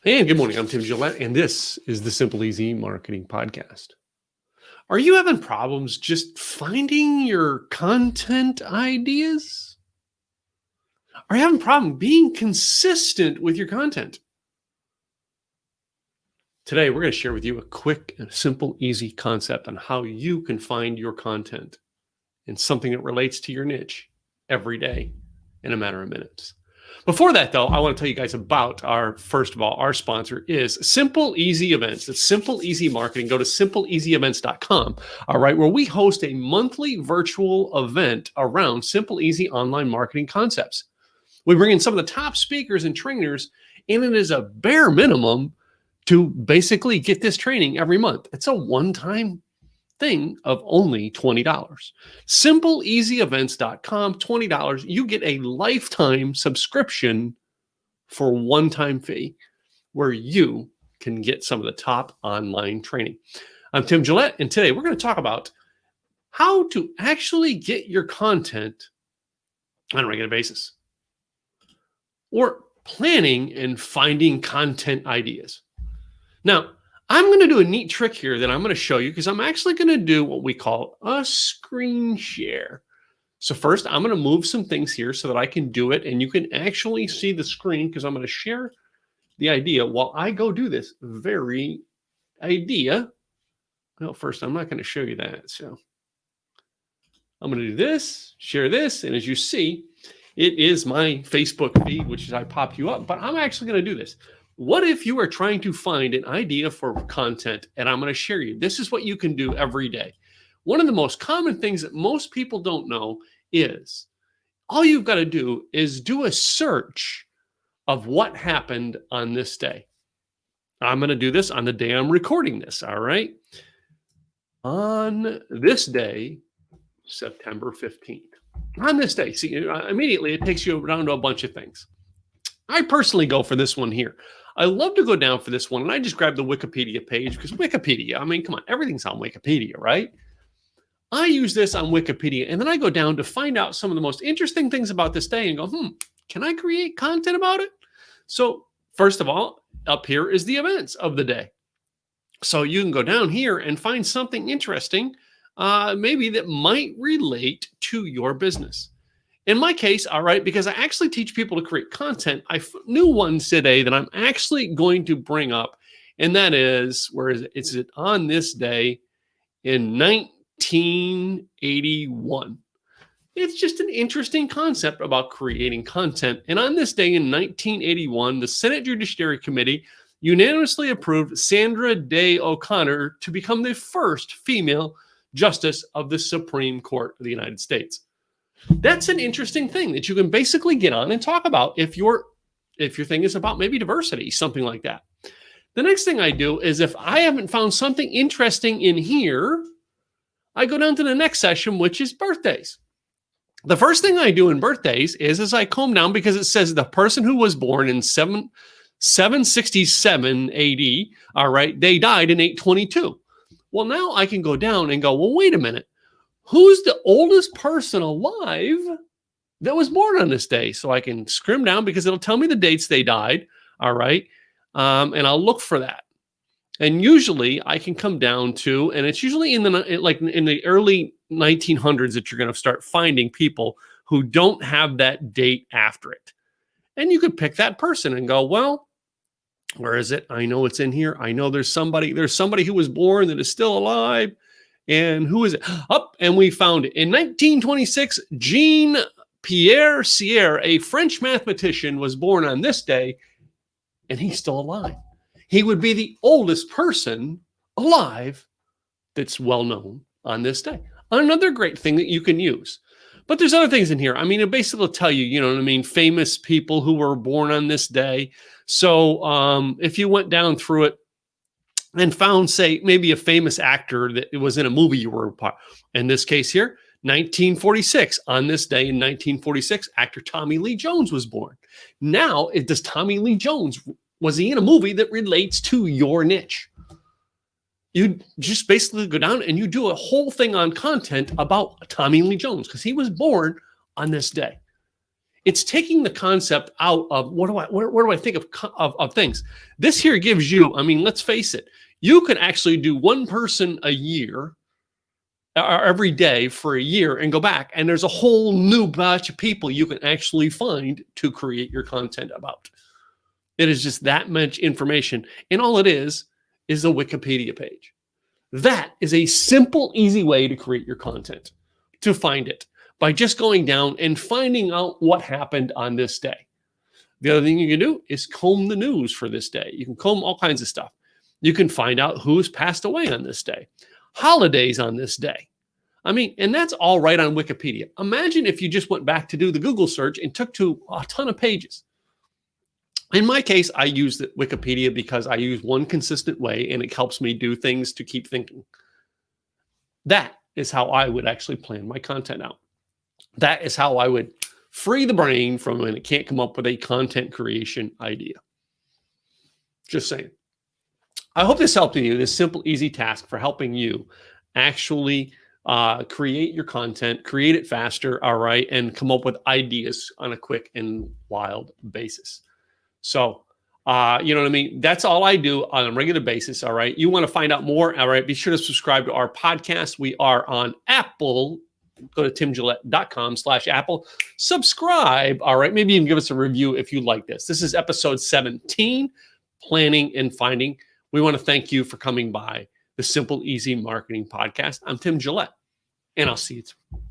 And good morning. I'm Tim Gillette, and this is the Simple Easy Marketing Podcast. Are you having problems just finding your content ideas? Are you having a problem being consistent with your content? Today, we're going to share with you a quick and simple, easy concept on how you can find your content and something that relates to your niche every day in a matter of minutes. Before that, though, I want to tell you guys about our sponsor is Simple Easy Events. It's Simple Easy Marketing. Go to simpleeasyevents.com, all right, where we host a monthly virtual event around simple, easy online marketing concepts. We bring in some of the top speakers and trainers, and it is a bare minimum to basically get this training every month. It's a one-time thing of only $20. Simpleeasyevents.com, $20. You get a lifetime subscription for one-time fee where you can get some of the top online training. I'm Tim Gillette, and today we're going to talk about how to actually get your content on a regular basis, or planning and finding content ideas. Now, I'm going to do a neat trick here that I'm going to show you because I'm actually going to do what we call a screen share. So first, I'm going to move some things here so that I can do it and you can actually see the screen because I'm going to share the idea while I go do this very idea. Well, first, I'm not going to show you that. So I'm going to do this, share this, and as you see, it is my Facebook feed, which is I popped you up, but I'm actually going to do this. What if you are trying to find an idea for content, and I'm going to share you? This is what you can do every day. One of the most common things that most people don't know is all you've got to do is do a search of what happened on this day. I'm going to do this on the day I'm recording this, all right? On this day, September 15th. On this day, see, immediately it takes you down to a bunch of things. I personally go for this one here. I love to go down for this one, and I just grab the Wikipedia page because Wikipedia, I mean, come on, everything's on Wikipedia, right? I use this on Wikipedia, and then I go down to find out some of the most interesting things about this day and go, can I create content about it? So first of all, up here is the events of the day. So you can go down here and find something interesting, maybe that might relate to your business. In my case, all right, because I actually teach people to create content, I knew one today that I'm actually going to bring up, and that is, where is it? It's on this day in 1981. It's just an interesting concept about creating content. And on this day in 1981, the Senate Judiciary Committee unanimously approved Sandra Day O'Connor to become the first female justice of the Supreme Court of the United States. That's an interesting thing that you can basically get on and talk about if your thing is about maybe diversity, something like that. The next thing I do is if I haven't found something interesting in here, I go down to the next session, which is birthdays. The first thing I do in birthdays is I comb down because it says the person who was born in 767 AD, all right, they died in 822. Well, now I can go down and go, well, wait a minute. Who's the oldest person alive that was born on this day? So I can scrim down because it'll tell me the dates they died. All right. And I'll look for that. And usually I can come down to, and it's usually in the early 1900s that you're going to start finding people who don't have that date after it. And you could pick that person and go, well, where is it? I know it's in here. I know there's somebody who was born that is still alive. And who is it? And we found it. In 1926, Jean-Pierre Sierre, a French mathematician, was born on this day, and he's still alive. He would be the oldest person alive that's well known on this day. Another great thing that you can use. But there's other things in here. I mean, it basically will tell you, you know what I mean, famous people who were born on this day. So if you went down through it, and found, say, maybe a famous actor that was in a movie you were a part. In this case here, 1946. On this day in 1946, actor Tommy Lee Jones was born. Now, does Tommy Lee Jones, was he in a movie that relates to your niche? You just basically go down and you do a whole thing on content about Tommy Lee Jones because he was born on this day. It's taking the concept out of where do I think of things. This here gives you, I mean, let's face it, you can actually do one person a year or every day for a year and go back, and there's a whole new batch of people you can actually find to create your content about. It is just that much information, and all it is a Wikipedia page. That is a simple, easy way to create your content, to find it by just going down and finding out what happened on this day. The other thing you can do is comb the news for this day. You can comb all kinds of stuff. You can find out who's passed away on this day, holidays on this day. I mean, and that's all right on Wikipedia. Imagine if you just went back to do the Google search and took to a ton of pages. In my case, I use the Wikipedia because I use one consistent way and it helps me do things to keep thinking. That is how I would actually plan my content out. That is how I would free the brain from when it can't come up with a content creation idea. Just saying. I hope this helped you, this simple, easy task for helping you actually create your content, create it faster, all right, and come up with ideas on a quick and wild basis. So, you know what I mean? That's all I do on a regular basis, all right? You want to find out more, all right, be sure to subscribe to our podcast. We are on Apple. Go to timgillette.com/Apple. Subscribe, all right? Maybe even give us a review if you like this. This is episode 17, Planning and Finding. We want to thank you for coming by the Simple, Easy Marketing Podcast. I'm Tim Gillette, and I'll see you tomorrow.